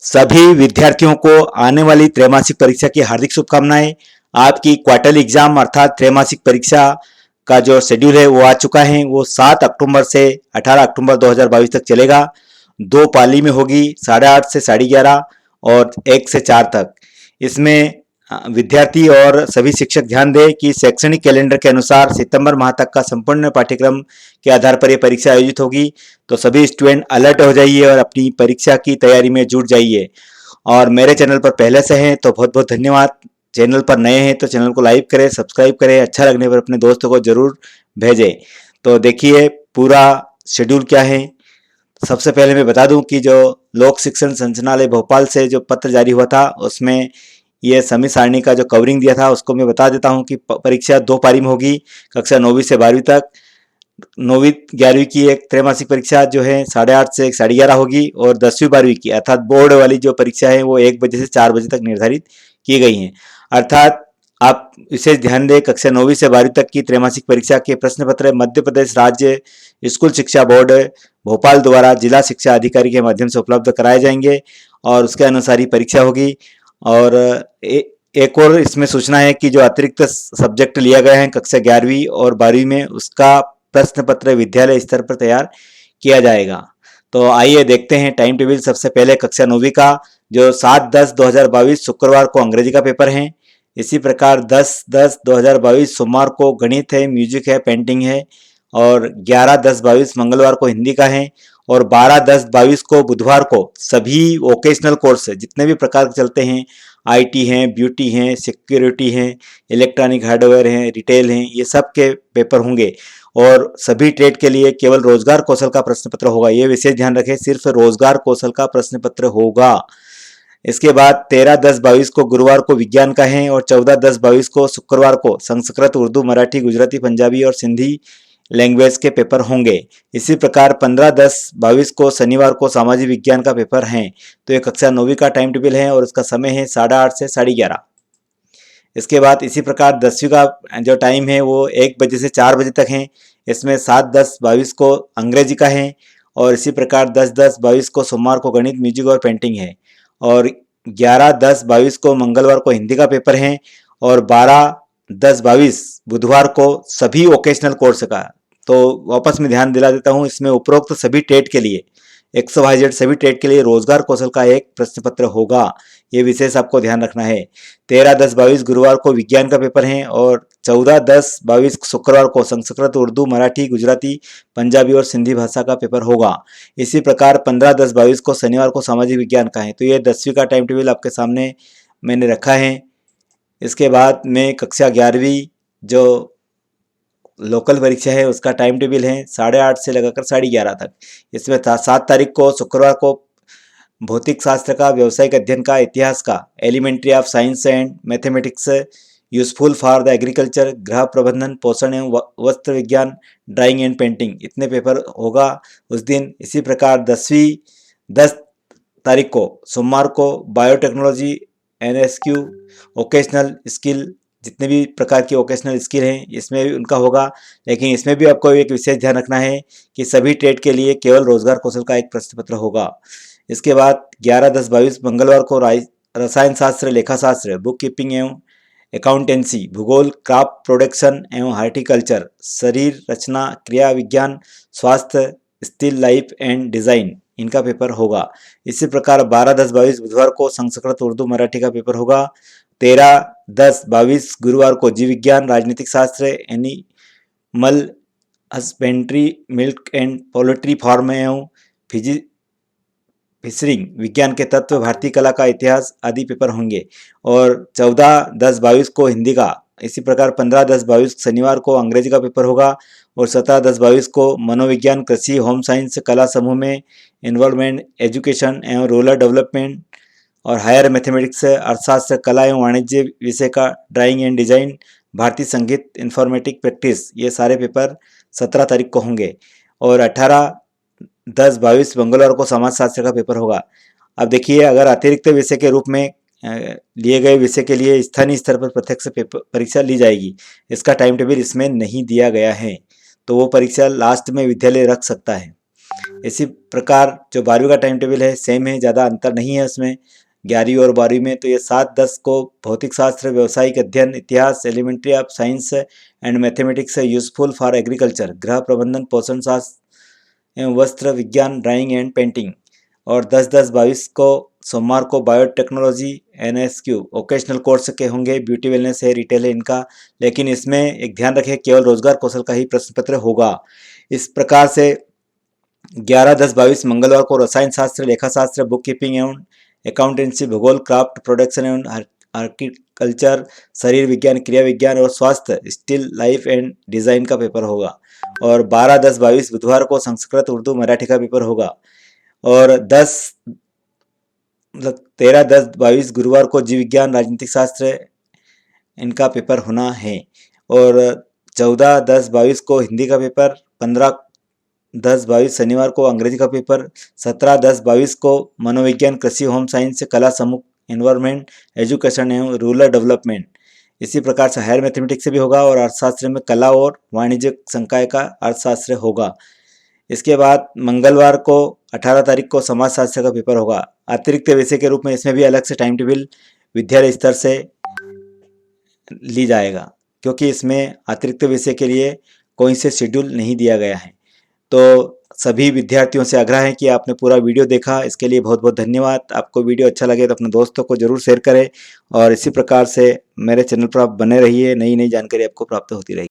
सभी विद्यार्थियों को आने वाली त्रैमासिक परीक्षा की हार्दिक शुभकामनाएं। आपकी क्वार्टरली एग्जाम अर्थात त्रैमासिक परीक्षा का जो शेड्यूल है वो आ चुका है। वो 7 अक्टूबर से 18 अक्टूबर 2022 तक चलेगा। 2 पाली में होगी, 8:30 से 11:30 और 1 से 4 तक। इसमें विद्यार्थी और सभी शिक्षक ध्यान दें कि शैक्षणिक कैलेंडर के अनुसार सितंबर माह तक का संपूर्ण पाठ्यक्रम के आधार पर यह परीक्षा आयोजित होगी। तो सभी स्टूडेंट अलर्ट हो जाइए और अपनी परीक्षा की तैयारी में जुट जाइए। और मेरे चैनल पर पहले से हैं तो बहुत बहुत धन्यवाद। चैनल पर नए हैं तो चैनल को लाइक करें, सब्सक्राइब करें, अच्छा लगने पर अपने दोस्तों को जरूर भेजें। तो देखिए पूरा शेड्यूल क्या है। सबसे पहले मैं बता दूं कि जो लोक शिक्षण संचालनालय भोपाल से जो पत्र जारी हुआ था उसमें ये समय सारणी का जो कवरिंग दिया था उसको मैं बता देता हूं कि परीक्षा 2 पारी में होगी। कक्षा 9वीं से 12वीं तक। 9वीं 11वीं की एक त्रैमासिक परीक्षा जो है 8:30 से 11:30 होगी और 10वीं 12वीं की अर्थात बोर्ड वाली जो परीक्षा है वो 1 बजे से 4 बजे तक निर्धारित की गई हैं। अर्थात आप विशेष ध्यान दें, कक्षा 9वीं से 12वीं तक की त्रैमासिक परीक्षा के प्रश्न पत्र मध्य प्रदेश राज्य स्कूल शिक्षा बोर्ड भोपाल द्वारा जिला शिक्षा अधिकारी के माध्यम से उपलब्ध कराए जाएंगे और उसके अनुसार ही परीक्षा होगी। और एक और इसमें सूचना है कि जो अतिरिक्त सब्जेक्ट लिया गया है कक्षा 11वीं और 12वीं में उसका प्रश्न पत्र विद्यालय स्तर पर तैयार किया जाएगा। तो आइए देखते हैं टाइम टेबल। सबसे पहले कक्षा 9वीं का जो 7/10/2022 शुक्रवार को अंग्रेजी का पेपर है। इसी प्रकार 10/10/2022 सोमवार को गणित है, म्यूजिक है, पेंटिंग है। और 11/10/22 मंगलवार को हिंदी का है। और 12/10/22 को बुधवार को सभी वोकेशनल कोर्स जितने भी प्रकार के चलते हैं, आईटी हैं, ब्यूटी हैं, सिक्योरिटी हैं, इलेक्ट्रॉनिक हार्डवेयर हैं, रिटेल हैं, ये सब के पेपर होंगे। और सभी ट्रेड के लिए केवल रोजगार कौशल का प्रश्न पत्र होगा। ये विशेष ध्यान रखें, सिर्फ रोजगार कौशल का प्रश्न पत्र होगा। इसके बाद 13/10/22 को गुरुवार को विज्ञान का है और 14/10/22 को शुक्रवार को संस्कृत, उर्दू, मराठी, गुजराती, पंजाबी और सिंधी लैंग्वेज के पेपर होंगे। इसी प्रकार 15/10/22 को शनिवार को सामाजिक विज्ञान का पेपर है। तो ये कक्षा 9वीं का टाइम टेबल है और इसका समय है 8:30 से 11:30। इसके बाद इसी प्रकार 10वीं का जो टाइम है वो 1 बजे से 4 बजे तक है। इसमें 7/10/22 को अंग्रेजी का है और इसी प्रकार 10/10/22 को सोमवार को गणित, म्यूजिक और पेंटिंग है। और 11/10/22 को मंगलवार को हिंदी का पेपर है और 12/10/22 बुधवार को सभी वोकेशनल कोर्स का। तो वापस मैं ध्यान दिला देता हूँ, इसमें उपरोक्त सभी ट्रेड के लिए XYZ सभी ट्रेड के लिए रोजगार कौशल का एक प्रश्न पत्र होगा। ये विशेष आपको ध्यान रखना है। 13/10/22 गुरुवार को विज्ञान का पेपर है और 14/10/22 शुक्रवार को संस्कृत, उर्दू, मराठी, गुजराती, पंजाबी और सिंधी भाषा का पेपर होगा। इसी प्रकार 15/10/22 को शनिवार को सामाजिक विज्ञान का है। तो ये 10वीं का टाइम टेबल आपके सामने मैंने रखा है। इसके बाद में कक्षा 11वीं जो लोकल परीक्षा है उसका टाइम टेबल है 8:30 से लगाकर 11:30 तक। इसमें 7 तारीख को शुक्रवार को भौतिक शास्त्र का, व्यावसायिक अध्ययन का, इतिहास का, elementary of science and mathematics, useful for the agriculture, गृह प्रबंधन, पोषण एवं वस्त्र विज्ञान, ड्राइंग एंड पेंटिंग, इतने पेपर होगा उस दिन। इसी प्रकार 10 तारीख को सोमवार को बायोटेक्नोलॉजी, NSQ, वोकेशनल स्किल, जितने भी प्रकार की वोकेशनल स्किल हैं इसमें भी उनका होगा। लेकिन इसमें भी आपको एक विशेष ध्यान रखना है कि सभी ट्रेड के लिए केवल रोजगार कौशल का एक प्रश्न पत्र होगा। इसके बाद 11/10/22 मंगलवार को रसायन शास्त्र, लेखा शास्त्र, बुक कीपिंग एवं अकाउंटेंसी, भूगोल, क्रॉप प्रोडक्शन एवं हार्टिकल्चर, शरीर रचना, क्रिया विज्ञान, स्वास्थ्य, स्टिल लाइफ एंड डिजाइन, इनका पेपर होगा। इसी प्रकार 12/10/22 बुधवार को संस्कृत, उर्दू, मराठी का पेपर होगा। 13/10/22 गुरुवार को जीव विज्ञान, राजनीतिक शास्त्र, animal husbandry, milk and poultry farm एवं फिशरिंग विज्ञान के तत्व, भारतीय कला का इतिहास आदि पेपर होंगे। और 14/10/22 को हिंदी का। इसी प्रकार 15/10/22 शनिवार को अंग्रेजी का पेपर होगा और 17/10/22 को मनोविज्ञान, कृषि, होम साइंस, कला समूह में इन्वॉल्वमेंट, एजुकेशन एवं रूरल डेवलपमेंट और हायर मैथमेटिक्स, अर्थशास्त्र, कला एवं वाणिज्य विषय का, ड्राइंग एंड डिजाइन, भारतीय संगीत, इंफॉर्मेटिक प्रैक्टिस, ये सारे पेपर 17 तारीख को होंगे। और 18/10/22 मंगलवार को समाजशास्त्र का पेपर होगा। अब देखिए, अगर अतिरिक्त विषय के रूप में लिए गए विषय के लिए स्थानीय स्तर पर प्रत्यक्ष परीक्षा ली जाएगी। इसका टाइम टेबल इसमें नहीं दिया गया है, तो वो परीक्षा लास्ट में विद्यालय रख सकता है। इसी प्रकार जो 12वीं का टाइम टेबल है सेम है, ज़्यादा अंतर नहीं है उसमें 11वीं और 12वीं में। तो ये 7-10 को भौतिक शास्त्र, व्यावसायिक अध्ययन, इतिहास, elementary of science and mathematics है यूजफुल फॉर एग्रीकल्चर, गृह प्रबंधन, पोषण शास्त्र एवं वस्त्र विज्ञान, ड्राइंग एंड पेंटिंग। और 10-10-22 को सोमवार को बायोटेक्नोलॉजी, NSQ वोकेशनल कोर्स के होंगे, ब्यूटी वेलनेस है, रिटेल है इनका। लेकिन इसमें एक ध्यान रखें, केवल रोजगार कौशल का ही प्रश्न पत्र होगा। इस प्रकार से 11-10-22 मंगलवार को रसायन शास्त्र, लेखा शास्त्र, बुक कीपिंग एवं अकाउंटेंसी, भूगोल, क्राफ्ट प्रोडक्शन एवं आर्किकल्चर, शरीर विज्ञान, क्रिया विज्ञान और स्वास्थ्य, स्टिल लाइफ एंड डिजाइन का पेपर होगा। और 12-10-22 बुधवार को संस्कृत, उर्दू, मराठी का पेपर होगा। और 13-10-22 गुरुवार को जीव विज्ञान, राजनीतिक शास्त्र इनका पेपर होना है। और 14-10-22 को हिंदी का पेपर, 15-10-22 शनिवार को अंग्रेजी का पेपर, 17-10-22 को मनोविज्ञान, कृषि, होम साइंस, कला, समूह, एनवायरमेंट, एजुकेशन एवं रूरल डेवलपमेंट। इसी प्रकार से हायर मैथमेटिक्स से भी होगा। और अर्थशास्त्र में कला और वाणिज्य संकाय का अर्थशास्त्र होगा। इसके बाद मंगलवार को 18 तारीख को समाजशास्त्र का पेपर होगा। अतिरिक्त विषय के रूप में इसमें भी अलग से टाइम टेबल विद्यालय स्तर से ली जाएगा, क्योंकि इसमें अतिरिक्त विषय के लिए कोई से शेड्यूल नहीं दिया गया है। तो सभी विद्यार्थियों से आग्रह है कि आपने पूरा वीडियो देखा, इसके लिए बहुत बहुत धन्यवाद। आपको वीडियो अच्छा लगे तो अपने दोस्तों को जरूर शेयर करें और इसी प्रकार से मेरे चैनल पर आप बने रहिए, नई नई जानकारी आपको प्राप्त होती रहेगी।